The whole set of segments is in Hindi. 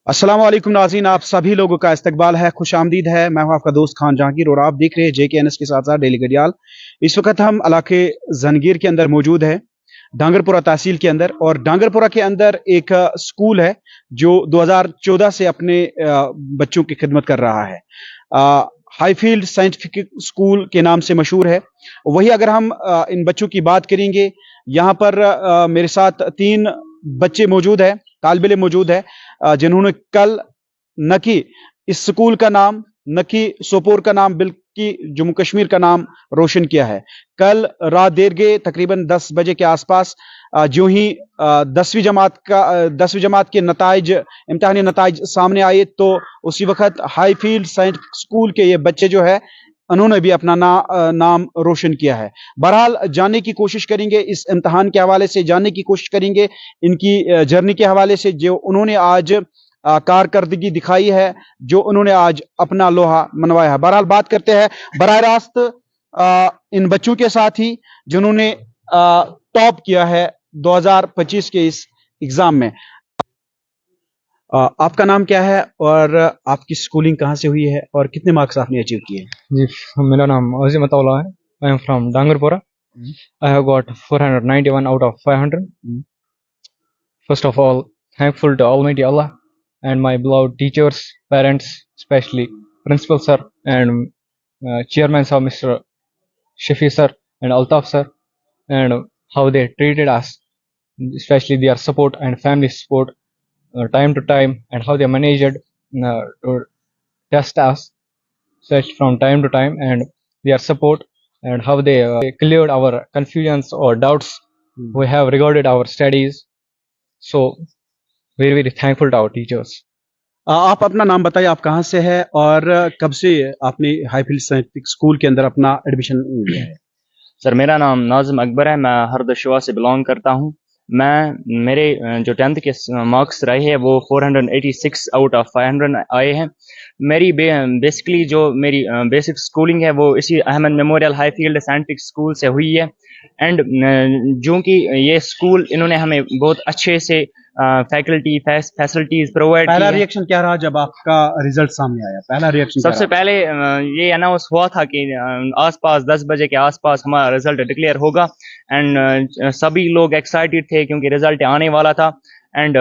अस्सलाम वालेकुम नाज़रीन, आप सभी लोगों का इस्तकबाल है, खुश आमदीद है। मैं हूं आपका दोस्त खान जहांगीर और आप देख रहे हैं JKNS के साथ साथ डेली घड़ियाल। इस वक्त हम इलाके जंगीर के अंदर मौजूद है, डांगरपुरा तहसील के अंदर। और डांगरपुरा के अंदर एक स्कूल है जो 2014 से अपने बच्चों की खिदमत कर रहा है। हाईफील्ड साइंटिफिक स्कूल के नाम से मशहूर है। वही अगर हम इन बच्चों की बात करेंगे, यहाँ पर मेरे साथ 3 बच्चे मौजूद है, तालिब इल्म मौजूद है, जिन्होंने कल न कि इस स्कूल का नाम, न कि सोपोर का नाम, बल्कि जम्मू कश्मीर का नाम रोशन किया है। कल रात देर गए तकरीबन 10 बजे के आसपास जो ही 10वीं जमात के नताइज, इम्तिहानी नताइज सामने आए, तो उसी वक्त हाईफील्ड साइंटिफिक स्कूल के ये बच्चे जो है उन्होंने भी अपना नाम रोशन किया है। बहरहाल जानने की कोशिश करेंगे, इस इम्तिहान के हवाले से जानने की कोशिश करेंगे, इनकी जर्नी के हवाले से, जो उन्होंने आज कारकर्दगी दिखाई है, जो उन्होंने आज अपना लोहा मनवाया है। बहरहाल बात करते हैं बराह रास्त इन बच्चों के साथ ही जिन्होंने टॉप किया है 2025 के इस एग्जाम में। आपका नाम क्या है और आपकी स्कूलिंग कहाँ से हुई है और कितने मार्क्स आपने अचीव किए? जी, मेरा नाम अजीम अताउल्लाह है। I am from Dangarpura. I have got 491 out of 500. First of all, thankful to Almighty Allah and my beloved teachers, parents, especially Principal Sir and Chairman Sir, Mr. Shafi Sir and Altaf Sir, and how they treated us, especially their support and family support time to time, and how they managed to test us such from time to time, and their support, and how they cleared our confusions or doubts we have regarded our studies. So very very thankful to our teachers. आप अपना नाम बताइए, आप कहाँ से है और कब से आपने हाईफील्ड साइंटिफिक स्कूल के अंदर अपना एडमिशन लिया है? सर, मेरा नाम नाज़िम अकबर है। मैं हरदशवा से बिलोंग करता हूँ। मेरे जो 10th के मार्क्स रहे हैं वो 486 आउट ऑफ 500 आए हैं। मेरी बेसिकली जो मेरी बेसिक स्कूलिंग है वो इसी अहमद मेमोरियल हाईफील्ड साइंटिफिक स्कूल से हुई है। एंड जो कि ये स्कूल इन्होंने हमें बहुत अच्छे से फैकल्टी फैसिलिटीज प्रोवाइड की। पहला रिएक्शन क्या रहा जब आपका रिजल्ट सामने आया? पहला रिएक्शन सबसे पहले ये अनाउंस हुआ था कि आसपास 10 बजे के आसपास हमारा रिजल्ट डिक्लेयर होगा। एंड सभी लोग एक्साइटेड थे क्योंकि रिजल्ट आने वाला था। एंड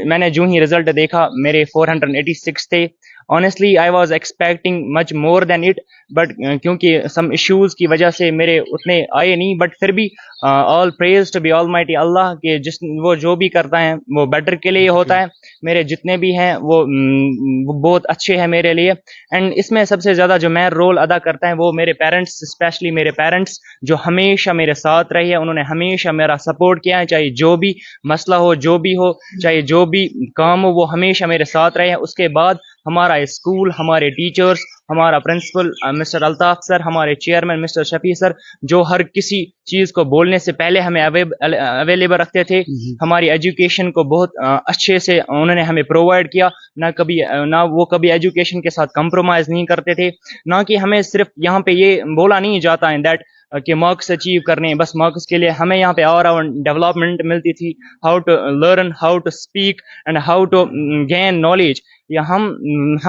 मैंने जो ही रिजल्ट देखा मेरे 486 थे। Honestly I was expecting much more than it, but क्योंकि सम इश्यूज की वजह से मेरे उतने आए नहीं। बट फिर भी all praise to be almighty Allah के वो जो भी करता है वो बेटर के लिए होता है। मेरे जितने भी हैं वो बहुत अच्छे हैं मेरे लिए। एंड इसमें सबसे ज़्यादा जो मैं रोल अदा करता है वो मेरे पेरेंट्स, स्पेशली मेरे पेरेंट्स जो हमेशा मेरे साथ रहे हैं। उन्होंने हमेशा मेरा सपोर्ट किया है, चाहे जो भी मसला हो, जो भी हो, चाहे जो भी काम हो, वो हमेशा मेरे साथ रहे हैं। उसके बाद हमारा स्कूल, हमारे टीचर्स, हमारा प्रिंसिपल मिस्टर अल्ताफ सर, हमारे चेयरमैन मिस्टर शफी सर, जो हर किसी चीज़ को बोलने से पहले हमें अवेलेबल रखते थे। हमारी एजुकेशन को बहुत अच्छे से उन्होंने हमें प्रोवाइड किया। ना वो कभी एजुकेशन के साथ कंप्रोमाइज़ नहीं करते थे। ना कि हमें सिर्फ यहाँ पे ये बोला नहीं जाता है दैट कि मार्क्स अचीव करने, बस मार्क्स के लिए हमें यहाँ पे और डेवलपमेंट मिलती थी। How to learn, how to speak and how to gain knowledge. या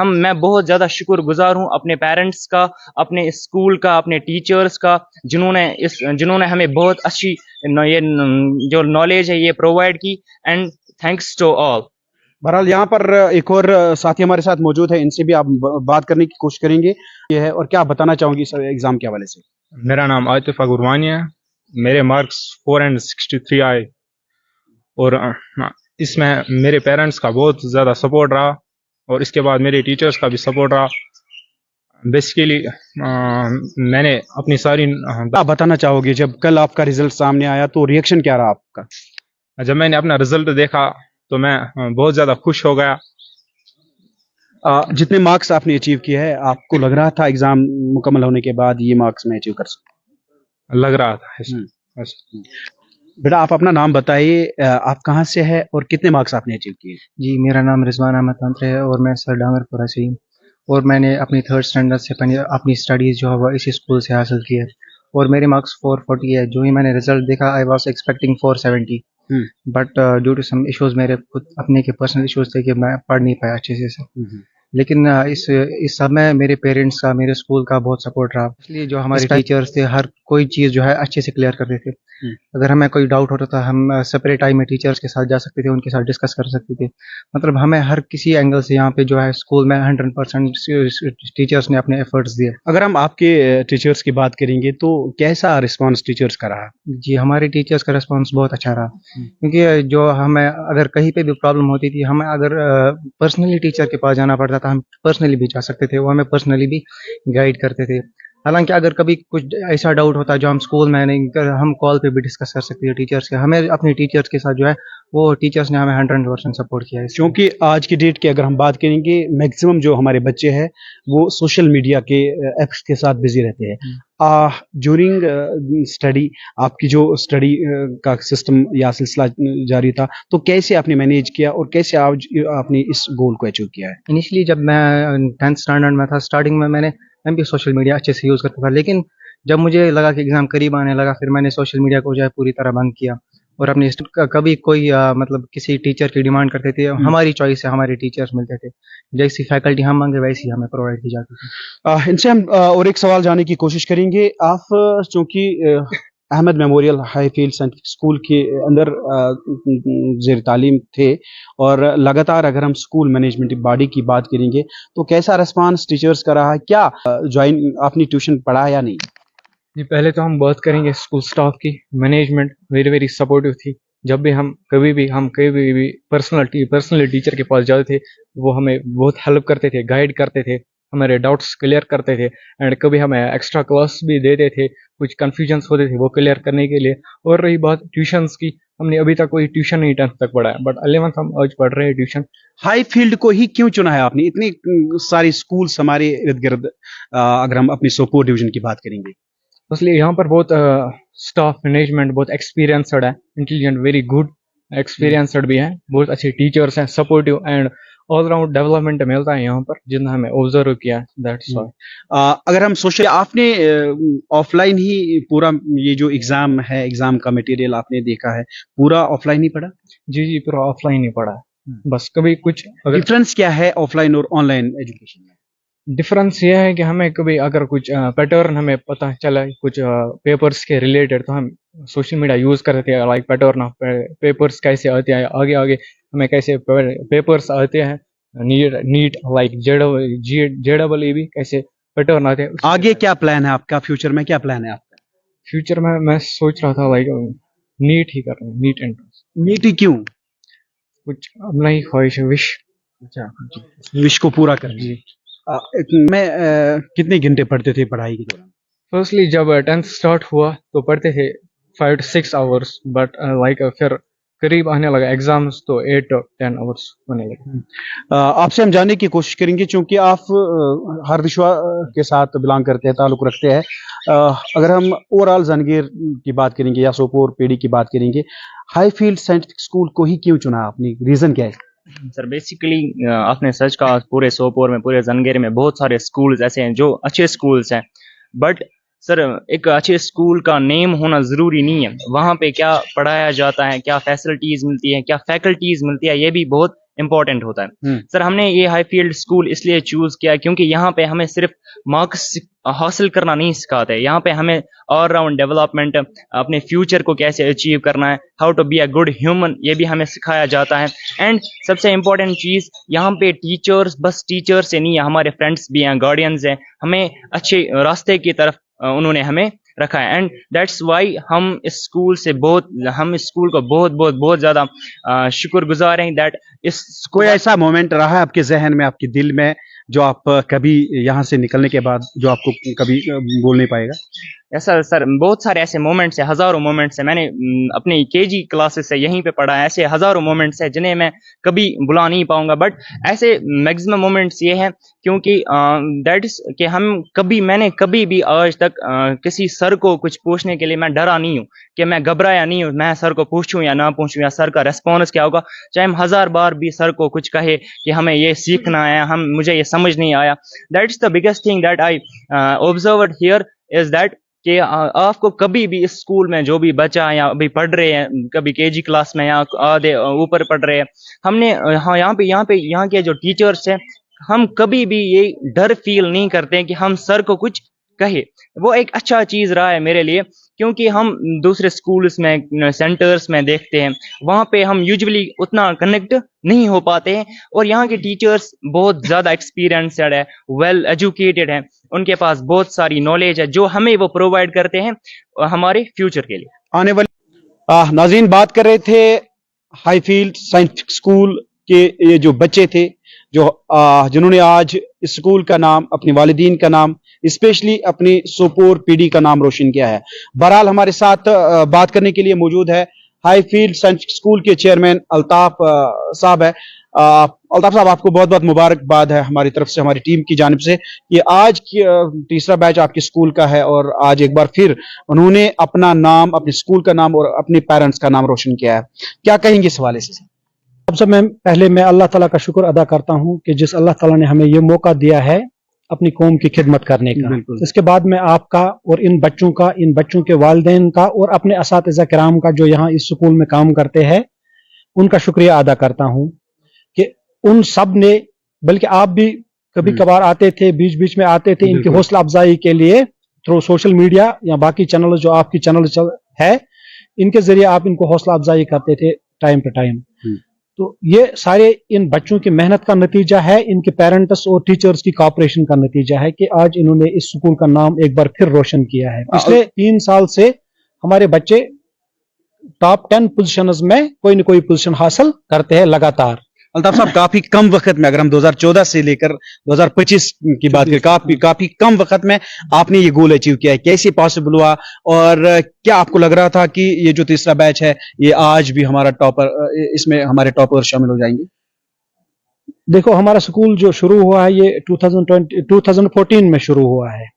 मैं बहुत ज़्यादा शुक्रगुजार हूँ अपने पेरेंट्स का, अपने स्कूल का, अपने टीचर्स का, जिन्होंने हमें बहुत अच्छी ये जो नॉलेज है ये प्रोवाइड की। And thanks to all. बहरहाल यहाँ पर एक और साथी हमारे साथ मौजूद है, इनसे भी आप बात करने की कोशिश करेंगे। ये है, और क्या बताना चाहूंगी इस एग्जाम के हवाले से? मेरा नाम आतिफ अगुरवानी है। मेरे मार्क्स 463 आए और इसमें मेरे पेरेंट्स का बहुत ज़्यादा सपोर्ट रहा और इसके बाद मेरे टीचर्स का भी सपोर्ट रहा। बेसिकली मैंने अपनी सारी आप बताना चाहोगे जब कल आपका रिजल्ट सामने आया तो रिएक्शन क्या रहा आपका? जब मैंने अपना रिजल्ट देखा तो मैं बहुत ज़्यादा खुश हो गया। जितने मार्क्स आपने अचीव किए हैं, आपको लग रहा था एग्जाम मुकम्मल होने के बाद ये मार्क्स मैं अचीव कर सकूं? लग रहा था बेटा, आप अपना नाम बताइए, आप कहाँ से है और कितने मार्क्स आपने अचीव किए? जी, मेरा नाम रिजवान अहमद तंत्र है और मैं सर डांगरपुरा से हूँ और मैंने अपनी 3rd स्टैंडर्ड से अपनी स्टडीज़ जो है वो इसी स्कूल से हासिल की है और मेरे मार्क्स 440 है। जो ही मैंने रिजल्ट देखा I was expecting 470 but due to some issues, मेरे खुद अपने के पर्सनल इश्यूज थे कि मैं पढ़ नहीं पाया अच्छे से। लेकिन इस समय मेरे पेरेंट्स का, मेरे स्कूल का बहुत सपोर्ट रहा, इसलिए जो हमारे टीचर्स थे हर कोई चीज़ जो है अच्छे से क्लियर करते थे। अगर हमें कोई डाउट होता था, हम सेपरेट टाइम में टीचर्स के साथ जा सकते थे, उनके साथ डिस्कस कर सकते थे। मतलब हमें हर किसी एंगल से यहाँ पे जो है स्कूल में 100% टीचर्स ने अपने एफर्ट्स दिए। अगर हम आपके टीचर्स की बात करेंगे तो कैसा रिस्पांस टीचर्स का रहा? जी, हमारे टीचर्स का रिस्पांस बहुत अच्छा रहा, क्योंकि जो हमें अगर कहीं पे भी प्रॉब्लम होती थी, हमें अगर पर्सनली टीचर के पास जाना पड़ता था, हम पर्सनली भी जा सकते थे, वो हमें पर्सनली भी गाइड करते थे। हालांकि अगर कभी कुछ ऐसा डाउट होता है जो हम स्कूल में नहीं कर, हम कॉल पे भी डिस्कस कर सकते थे टीचर्स के। हमें अपने टीचर्स के साथ जो है वो टीचर्स ने हमें 100% सपोर्ट किया है। क्योंकि आज की डेट की अगर हम बात करेंगे, मैक्सिमम जो हमारे बच्चे हैं वो सोशल मीडिया के ऐप्स के साथ बिजी रहते हैं। ड्यूरिंग स्टडी आपकी जो स्टडी का सिस्टम या सिलसिला जारी था, तो कैसे आपने मैनेज किया और कैसे आज आपने इस गोल को अचीव किया है? इनिशियली जब मैं 10th स्टैंडर्ड में था, स्टार्टिंग में मैं भी सोशल मीडिया अच्छे से यूज़ करता था, लेकिन जब मुझे लगा कि एग्ज़ाम करीब आने लगा, फिर मैंने सोशल मीडिया को जो है पूरी तरह बंद किया। और अपने कभी कोई मतलब किसी टीचर की डिमांड करते थे, हमारी चॉइस से हमारे टीचर्स मिलते थे, जैसी फैकल्टी हम मांगे वैसी हमें प्रोवाइड की जाती थी। इनसे हम और एक सवाल जानने की कोशिश करेंगे। आप चूंकि Ahmad Memorial High Field Scientific School के अंदर ज़ेर तालीम थे और लगातार अगर हम स्कूल मैनेजमेंट बॉडी की बात करेंगे तो कैसा रिस्पांस टीचर्स का रहा है? क्या ज्वाइन आपने ट्यूशन पढ़ा या नहीं? जी, पहले तो हम बात करेंगे स्कूल स्टाफ की। मैनेजमेंट वेरी वेरी सपोर्टिव थी। जब भी हम कभी भी पर्सनली टीचर के पास जाते थे, वो हमें बहुत हेल्प करते थे, गाइड करते थे, हमारे डाउट्स क्लियर करते थे। एंड कभी हमें एक्स्ट्रा क्लास भी देते थे, कुछ कन्फ्यूजन्स होते थे वो क्लियर करने के लिए। और रही बात ट्यूशन्स की, हमने अभी तक कोई ट्यूशन नहीं 10th तक पढ़ा है, बट 11th हम आज पढ़ रहे हैं ट्यूशन। हाई फील्ड को ही क्यों चुना है आपने? इतनी सारी स्कूल्स हमारे इर्द गिर्द, अगर हम अपनी सोपोर डिवीजन की बात करेंगे। इसलिए यहाँ पर बहुत स्टाफ मैनेजमेंट बहुत एक्सपीरियंसड है, इंटेलिजेंट, वेरी गुड एक्सपीरियंसड भी है, बहुत अच्छे टीचर्स हैं, सपोर्टिव एंड ऑलराउंड डेवलपमेंट मिलता है यहाँ पर, जितना हमें ऑब्जर्व किया। That's why. अगर हम सोशल, आपने ऑफलाइन ही पूरा ये जो एग्जाम है, एग्जाम का मटेरियल आपने देखा है, पूरा ऑफलाइन ही पढ़ा? जी, पूरा ऑफलाइन ही पढ़ा है। बस कभी कुछ अगर डिफरेंस क्या है ऑफलाइन और ऑनलाइन एजुकेशन में? डिफरेंस ये है कि हमें कभी अगर कुछ पैटर्न हमें पता चला कुछ पेपर्स के रिलेटेड, तो हम सोशल मीडिया यूज करते हैं, लाइक पैटर्न ऑफ पेपर्स कैसे आते हैं, आगे आगे हमें कैसे पेपर्स आते हैं, नीट लाइक JEE भी कैसे पैटर्न आते हैं। आगे क्या प्लान है आपका? फ्यूचर में क्या प्लान है आपका? फ्यूचर में मैं सोच रहा था लाइक नीट ही करना, नीट एंट्रेंस। नीट ही क्यों? कुछ अपना ही ख्वाहिश है, विश। अच्छा, विश को पूरा कर जी। मैं कितने घंटे पढ़ते थे पढ़ाई के दौरान? फर्स्टली जब 10th स्टार्ट हुआ तो पढ़ते थे 5 to 6 आवर्स, बट लाइक फिर करीब आने लगा एग्जाम्स तो 8 to 10 आवर्स होने लगे। आपसे हम जानने की कोशिश करेंगे, चूंकि आप हरदिशवा के साथ बिलोंग करते हैं, ताल्लुक रखते हैं। अगर हम ओवरऑल जहांगीर की बात करेंगे या सोपोर पेड़ी की बात करेंगे, हाई फील्ड साइंटिफिक स्कूल को ही क्यों चुना आपने? रीजन क्या है? सर बेसिकली आपने सच कहा, पूरे सोपोर में, पूरे जंगेर में बहुत सारे स्कूल्स ऐसे हैं जो अच्छे स्कूल्स हैं, बट सर एक अच्छे स्कूल का नेम होना ज़रूरी नहीं है। वहाँ पे क्या पढ़ाया जाता है, क्या फैसिलिटीज़ मिलती है, क्या फैकल्टीज़ मिलती है, ये भी बहुत इंपॉर्टेंट होता है। सर हमने ये हाई फील्ड स्कूल इसलिए चूज़ किया क्योंकि यहाँ पे हमें सिर्फ मार्क्स हासिल करना नहीं सिखाते, यहाँ पे हमें ऑलराउंड डेवलपमेंट, अपने फ्यूचर को कैसे अचीव करना है, how to be a good human, ये भी हमें सिखाया जाता है। एंड सबसे इम्पोर्टेंट चीज़, यहाँ पे टीचर्स बस टीचर्स से नहीं है, हमारे फ्रेंड्स भी हैं, गार्डियंस हैं, हमें अच्छे रास्ते की तरफ उन्होंने हमें रखा है। एंड दैट्स वाई हम इस स्कूल को बहुत ज़्यादा शुक्रगुजार हैं दैट इस कोई ऐसा मोमेंट रहा है आपके जहन में, आपके दिल में, जो आप कभी यहाँ से निकलने के बाद जो आपको कभी बोल नहीं पाएगा? ऐसा सर बहुत सारे ऐसे मोमेंट्स हैं, हज़ारों मोमेंट्स हैं। मैंने अपनी KG क्लासेस से यहीं पे पढ़ा है, ऐसे हज़ारों मोमेंट्स हैं जिन्हें मैं कभी भुला नहीं पाऊंगा। बट ऐसे मैक्सिमम मोमेंट्स ये हैं क्योंकि दैट इज कि मैंने कभी भी आज तक किसी सर को कुछ पूछने के लिए मैं डरा नहीं हूँ, कि मैं घबराया नहीं हूँ, मैं सर को पूछूं या ना पूछूं या सर का रेस्पॉन्स क्या होगा। चाहे हम 1000 बार भी सर को कुछ कहे कि हमें ये सीखना है, मुझे ये समझ नहीं आया, that is the biggest thing that I observed here is that कि आपको कभी भी इस स्कूल में जो भी बच्चा है या अभी पढ़ रहे हैं, कभी केजी क्लास में या आधे ऊपर पढ़ रहे हैं, हमने हाँ यहाँ के जो टीचर्स हैं, हम कभी भी ये डर फील नहीं करते कि हम सर को कुछ कहे। वो एक अच्छा चीज रहा है मेरे लिए, क्योंकि हम दूसरे स्कूल्स में, सेंटर्स में देखते हैं, वहाँ पे हम यूजुअली उतना कनेक्ट नहीं हो पाते हैं, और यहाँ के टीचर्स बहुत ज्यादा एक्सपीरियंसड है, वेल एजुकेटेड है, उनके पास बहुत सारी नॉलेज है जो हमें वो प्रोवाइड करते हैं हमारे फ्यूचर के लिए। आने वाले नाज़रीन बात कर रहे थे हाईफील्ड साइंटिफिक स्कूल के ये जो बच्चे थे जो जिन्होंने आज इस स्कूल का नाम, अपने वालिदीन का नाम, स्पेशली अपनी सोपोर पीडी का नाम रोशन किया है। बहरहाल हमारे साथ बात करने के लिए मौजूद है हाईफील्ड साइंटिफिक स्कूल के चेयरमैन अल्ताफ साहब है। अल्ताफ साहब, आपको बहुत बहुत मुबारकबाद है हमारी तरफ से, हमारी टीम की जानिब से। ये आज की तीसरा बैच आपके स्कूल का है और आज एक बार फिर उन्होंने अपना नाम, अपने स्कूल का नाम और अपने पेरेंट्स का नाम रोशन किया है। क्या कहेंगे इस हवाले से? सबसे पहले मैं अल्लाह ताला का शुक्र अदा करता हूं कि जिस अल्लाह ताला ने हमें ये मौका दिया है अपनी कौम की खिदमत करने का। इसके बाद मैं आपका और इन बच्चों के वालिदैन का और अपने असातिज़ा किराम का जो यहाँ इस स्कूल में काम करते हैं उनका शुक्रिया अदा करता हूँ कि उन सब ने, बल्कि आप भी कभी कभार आते थे, बीच बीच में आते थे इनकी हौसला अफजाई के लिए थ्रू सोशल मीडिया या बाकी चैनल जो आपकी चैनल है, इनके जरिए आप इनको हौसला अफजाई करते थे टाइम पे टाइम। तो ये सारे इन बच्चों की मेहनत का नतीजा है, इनके पेरेंट्स और टीचर्स की कोऑपरेशन का नतीजा है कि आज इन्होंने इस स्कूल का नाम एक बार फिर रोशन किया है। पिछले 3 साल से हमारे बच्चे टॉप 10 पोजीशंस में कोई न कोई पोजीशन हासिल करते हैं लगातार। अल्ताफ साहब, काफी कम वक्त में, अगर हम 2014 से लेकर 2025 की बात करें, काफी कम वक्त में आपने ये गोल अचीव किया है। कैसे पॉसिबल हुआ और क्या आपको लग रहा था कि ये जो तीसरा बैच है ये आज भी हमारा टॉपर, इसमें हमारे टॉपर शामिल हो जाएंगे? देखो, हमारा स्कूल जो शुरू हुआ है ये 2014 में शुरू हुआ है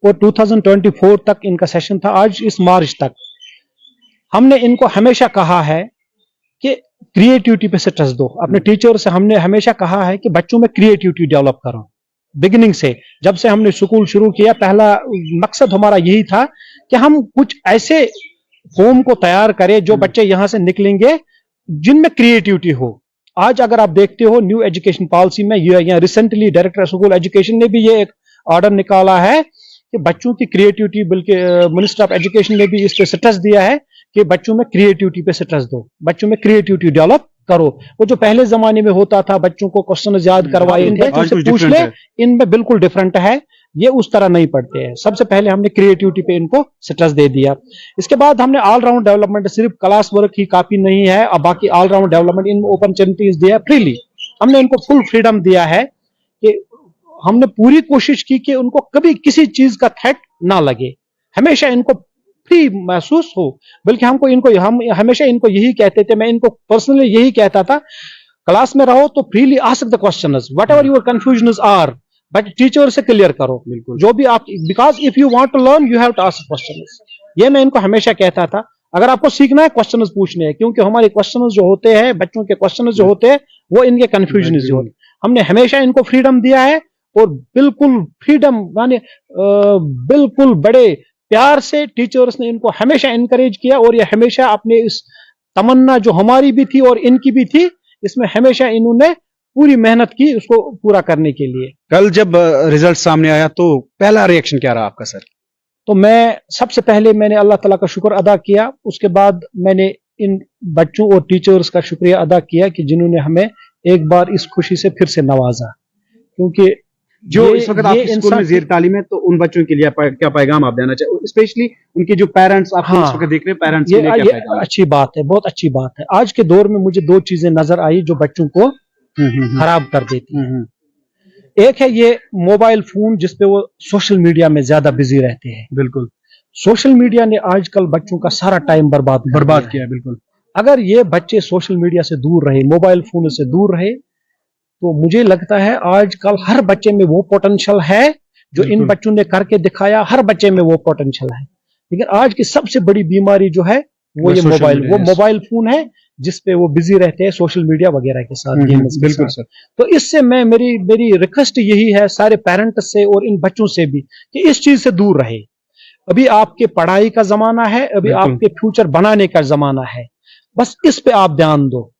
और 2024 तक इनका सेशन था। आज इस मार्च तक हमने इनको हमेशा कहा है कि क्रिएटिविटी पे स्ट्रेस दो। अपने टीचर से हमने हमेशा कहा है कि बच्चों में क्रिएटिविटी डेवलप करो। बिगिनिंग से, जब से हमने स्कूल शुरू किया, पहला मकसद हमारा यही था कि हम कुछ ऐसे होम को तैयार करें जो बच्चे यहां से निकलेंगे जिनमें क्रिएटिविटी हो। आज अगर आप देखते हो न्यू एजुकेशन पॉलिसी में, या रिसेंटली डायरेक्टर स्कूल एजुकेशन ने भी ये एक ऑर्डर निकाला है कि बच्चों की क्रिएटिविटी, बल्कि मिनिस्टर ऑफ एजुकेशन ने भी इस पे स्ट्रेस दिया है कि बच्चों में क्रिएटिविटी पे स्ट्रेस दो, बच्चों में क्रिएटिविटी डेवलप करो। वो जो पहले जमाने में होता था, बच्चों को क्वेश्चन याद करवाए थे, पूछ ले, इनमें बिल्कुल डिफरेंट है। ये उस तरह नहीं पढ़ते हैं। सबसे पहले हमने क्रिएटिविटी पे इनको स्ट्रेस दे दिया। इसके बाद हमने ऑलराउंड डेवलपमेंट, सिर्फ क्लास वर्क ही काफी नहीं है, अब बाकी ऑलराउंड डेवलपमेंट, इन अपॉर्चुनिटीज दिया फ्रीली। हमने इनको फुल फ्रीडम दिया है कि हमने पूरी कोशिश की कि उनको कभी किसी चीज का थ्रेट ना लगे, हमेशा इनको फ्री महसूस हो। बल्कि हम हमेशा इनको यही कहते थे, मैं इनको पर्सनली यही कहता था, क्लास में रहो तो freely ask the questions, whatever your confusions are, but teacher से क्लियर करो जो भी आप, because if you want to learn you have to ask questions. ये मैं इनको हमेशा कहता था, अगर आपको सीखना है क्वेश्चंस पूछने हैं, क्योंकि हमारे क्वेश्चंस जो होते हैं, बच्चों के क्वेश्चंस जो होते हैं, वो इनके कंफ्यूजन जो होते हैं। हमने हमेशा इनको फ्रीडम दिया है और बिल्कुल फ्रीडम, यानी बिल्कुल बड़े प्यार से टीचर्स ने इनको हमेशा एनकरेज किया और ये हमेशा अपने इस तमन्ना जो हमारी भी थी और इनकी भी थी, इसमें हमेशा इन्होंने पूरी मेहनत की उसको पूरा करने के लिए। कल जब रिजल्ट सामने आया तो पहला रिएक्शन क्या रहा आपका सर? तो मैं सबसे पहले मैंने अल्लाह ताला का शुक्र अदा किया, उसके बाद मैंने इन बच्चों और टीचर्स का शुक्रिया अदा किया कि जिन्होंने हमें एक बार इस खुशी से फिर से नवाजा। क्योंकि जो इस वक्त आपके स्कूल में ज़ेर तालीम है, तो उन बच्चों के लिए क्या पैगाम आप देना चाहिए, स्पेशली उनके जो पेरेंट्स आप इस वक्त देख रहे हैं, पेरेंट्स के लिए क्या पैगाम? अच्छी बात है, बहुत अच्छी बात है। आज के दौर में मुझे 2 चीजें नजर आई जो बच्चों को खराब कर देती है। एक है ये मोबाइल फोन, जिसपे वो सोशल मीडिया में ज्यादा बिजी रहते हैं। बिल्कुल, सोशल मीडिया ने आजकल बच्चों का सारा टाइम बर्बाद किया है। बिल्कुल, अगर ये बच्चे सोशल मीडिया से दूर रहे, मोबाइल फोन से दूर रहे, तो मुझे लगता है आजकल हर बच्चे में वो पोटेंशियल है जो इन बच्चों ने करके दिखाया, हर बच्चे में वो पोटेंशियल है। लेकिन आज की सबसे बड़ी बीमारी जो है वो ये मोबाइल फोन है, जिसपे वो बिजी रहते हैं सोशल मीडिया वगैरह के साथ। बिल्कुल सर। तो इससे मैं मेरी रिक्वेस्ट यही है सारे पेरेंट्स से और इन बच्चों से भी कि इस चीज से दूर रहे। अभी आपके पढ़ाई का जमाना है, अभी बिल्कुल। आपके फ्यूचर बनाने का जमाना है। बस इस पे आप ध्यान दो।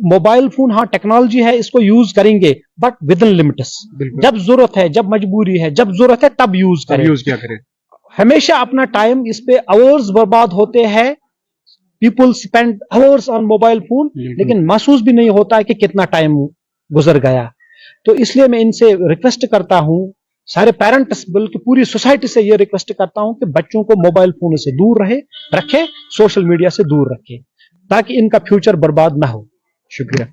मोबाइल फोन हाँ टेक्नोलॉजी है, इसको यूज करेंगे बट विद इन लिमिट्स। बिल्कुल। जब जरूरत है, जब मजबूरी है, जब जरूरत है तब यूज अब करें। यूज क्या करें? हमेशा अपना टाइम इस पे आवर्स बर्बाद होते हैं। People spend hours on mobile phone, लेकिन महसूस भी नहीं होता है कि कितना टाइम गुजर गया। तो इसलिए मैं इनसे रिक्वेस्ट करता हूं, सारे पेरेंट्स बल्कि पूरी सोसाइटी से ये रिक्वेस्ट करता हूं कि बच्चों को मोबाइल फोन से दूर रखे, सोशल मीडिया से दूर रखे, ताकि इनका फ्यूचर बर्बाद ना हो। शुक्रिया।